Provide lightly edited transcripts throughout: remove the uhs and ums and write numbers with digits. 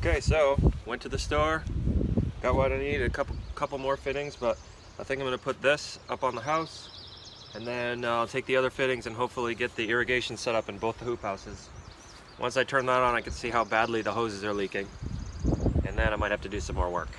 Okay, so went to the store, got what I need, a couple more fittings, but I think I'm going to put this up on the house, and then I'll take the other fittings and hopefully get the irrigation set up in both the hoop houses. Once I turn that on, I can see how badly the hoses are leaking, and then I might have to do some more work.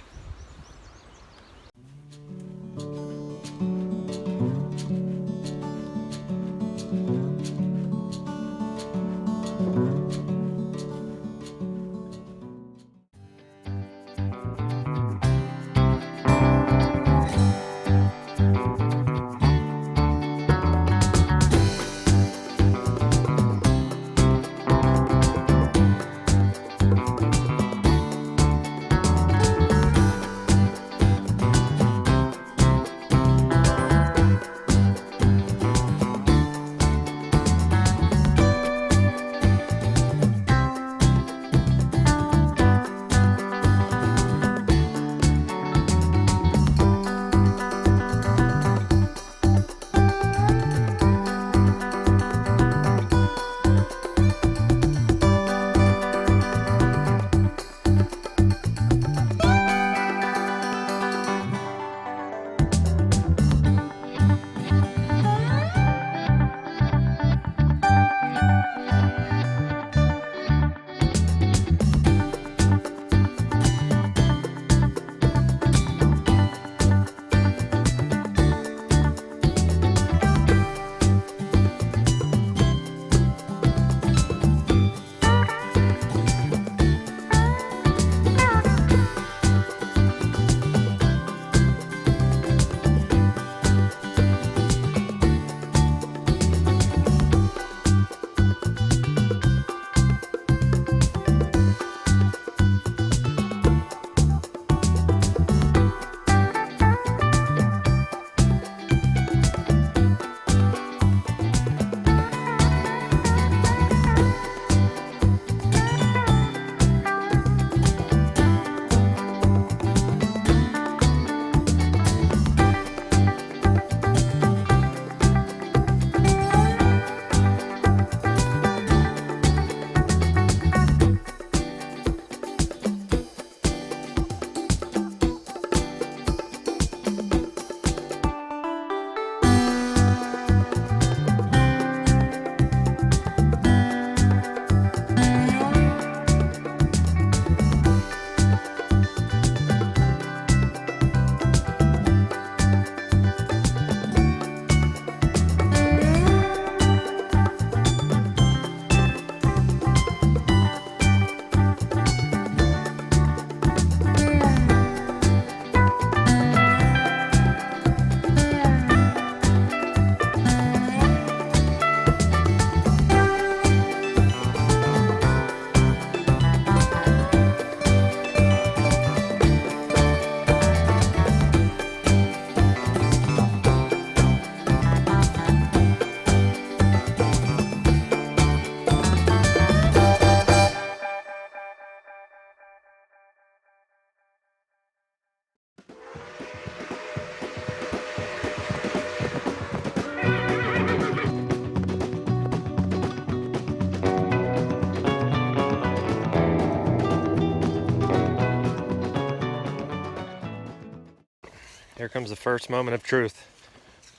Here comes the first moment of truth.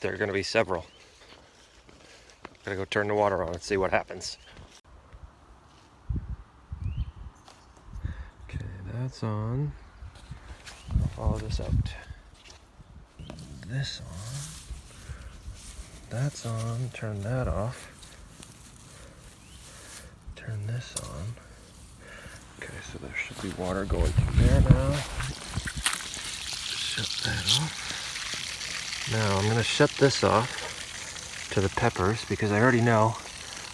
There are going to be several. Gotta go turn the water on and see what happens. Okay, that's on. I'll follow this out. This on. That's on. Turn that off. Turn this on. Okay, so there should be water going through there now. Shut that off. Now I'm going to shut this off to the peppers because I already know,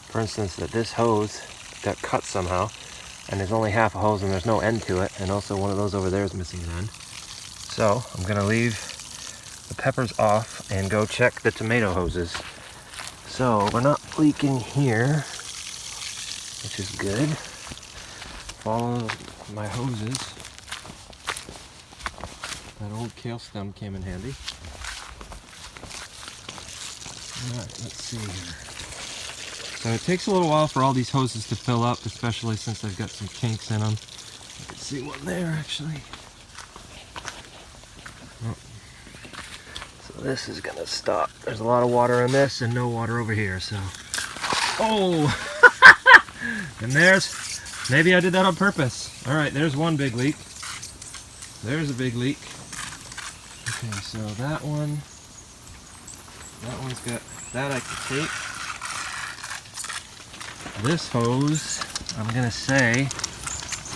for instance, that this hose got cut somehow and there's only half a hose and there's no end to it, and also one of those over there is missing an end. So I'm going to leave the peppers off and go check the tomato hoses. So we're not leaking here, which is good. Follow my hoses. That old kale stem came in handy. Alright, let's see here. So it takes a little while for all these hoses to fill up, especially since they've got some kinks in them. can see one there actually. Oh. So this is gonna stop. There's a lot of water in this and no water over here, so. Oh! And there's, maybe I did that on purpose. All right, there's one big leak. There's a big leak. Okay, so that one's got, that I can take. This hose, I'm gonna say,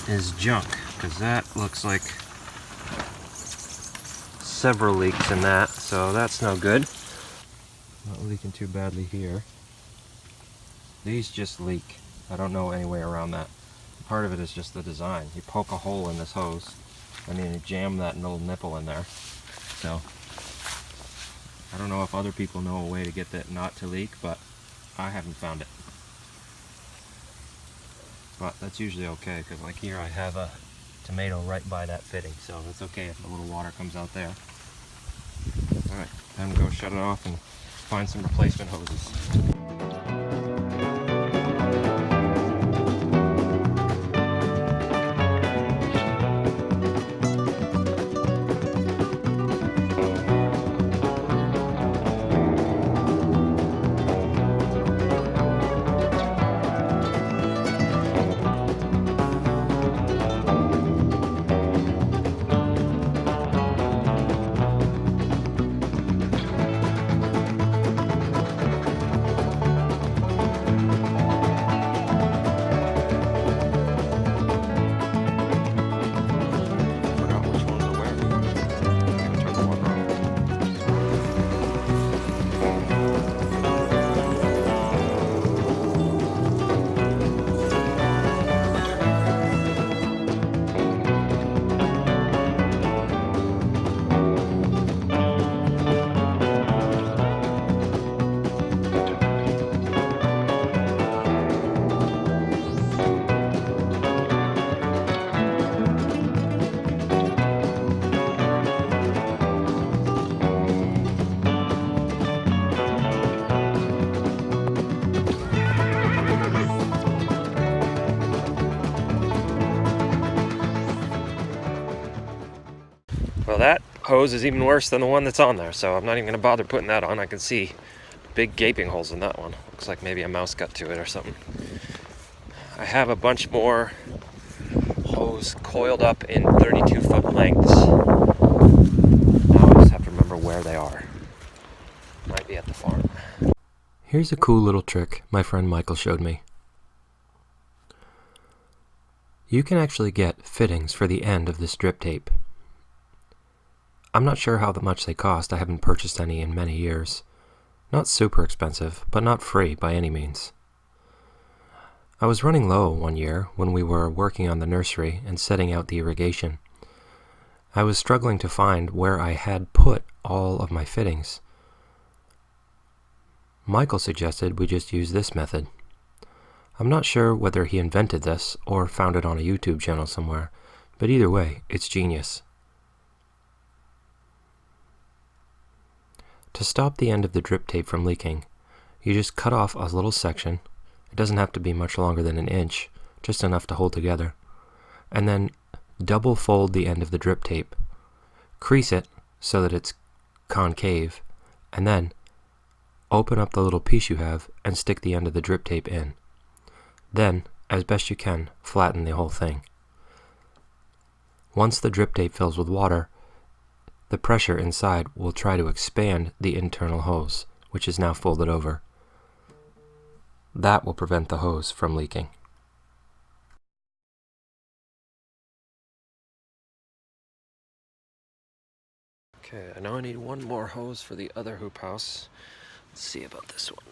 is junk, because that looks like several leaks in that, so that's no good. Not leaking too badly here. These just leak. I don't know any way around that. Part of it is just the design. You poke a hole in this hose, and then you jam that little nipple in there. So, I don't know if other people know a way to get that not to leak, but I haven't found it. But that's usually okay, because like here I have a tomato right by that fitting, so it's okay if a little water comes out there. Alright, time to go shut it off and find some replacement hoses. Well, that hose is even worse than the one that's on there, so I'm not even going to bother putting that on. I can see big gaping holes in that one. Looks like maybe a mouse got to it or something. I have a bunch more hose coiled up in 32-foot lengths. Now I just have to remember where they are. Might be at the farm. Here's a cool little trick my friend Michael showed me. You can actually get fittings for the end of this drip tape. I'm not sure how much they cost. I haven't purchased any in many years. Not super expensive, but not free by any means. I was running low one year when we were working on the nursery and setting out the irrigation. I was struggling to find where I had put all of my fittings. Michael suggested we just use this method. I'm not sure whether he invented this or found it on a YouTube channel somewhere, but either way, it's genius. To stop the end of the drip tape from leaking, you just cut off a little section. It doesn't have to be much longer than 1 inch, just enough to hold together. And then double fold the end of the drip tape. Crease it so that it's concave, and then open up the little piece you have and stick the end of the drip tape in. Then, as best you can, flatten the whole thing. Once the drip tape fills with water, the pressure inside will try to expand the internal hose, which is now folded over. That will prevent the hose from leaking. Okay, I know I need one more hose for the other hoop house. Let's see about this one.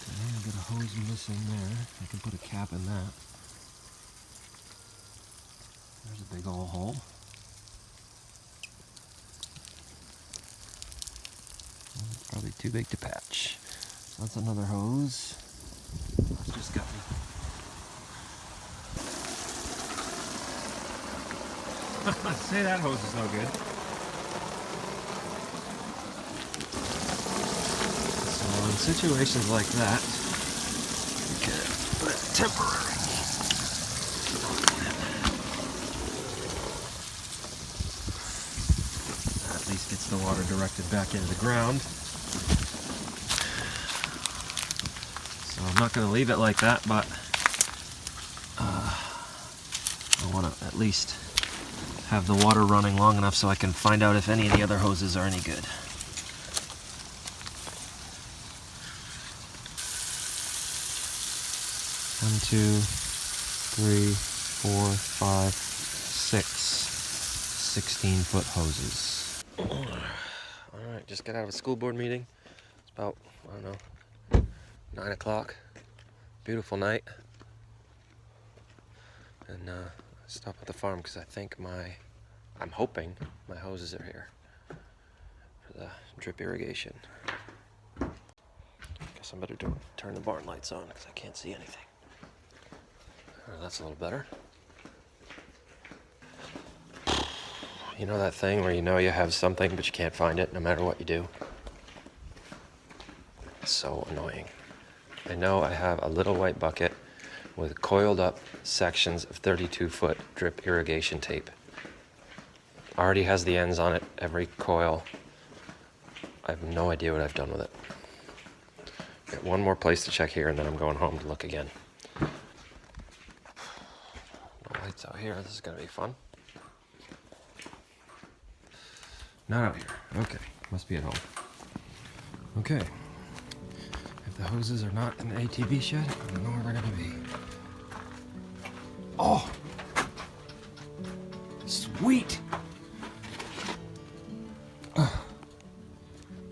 Okay, I got a hose missing there. I can put a cap in that. There's a big old hole. It's probably too big to patch. So that's another hose. It's just got me. Say that hose is no good. So in situations like that, temporary. That at least gets the water directed back into the ground. So I'm not going to leave it like that, but I want to at least have the water running long enough so I can find out if any of the other hoses are any good. One, two, three, 4, 5, 6, 16-foot hoses. Alright, just got out of a school board meeting. It's about, I don't know, 9 o'clock. Beautiful night. And I stopped at the farm because I think I'm hoping my hoses are here for the drip irrigation. Guess I better turn the barn lights on because I can't see anything. Oh, that's a little better. You know that thing where you know you have something but you can't find it no matter what you do? It's so annoying. I know I have a little white bucket with coiled up sections of 32-foot drip irrigation tape. Already has the ends on it, every coil. I have no idea what I've done with it. Got one more place to check here and then I'm going home to look again. No lights out here, this is gonna be fun. Not out here, okay, must be at home. Okay, if the hoses are not in the ATV shed, I don't know where they're gonna be. Oh, sweet.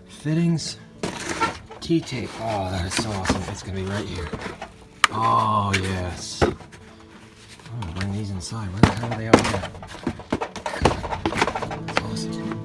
Fittings, T-tape. Oh, that is so awesome. It's gonna be right here. Oh, yes. I'm gonna bring these inside. Where the hell are they out here? That's awesome.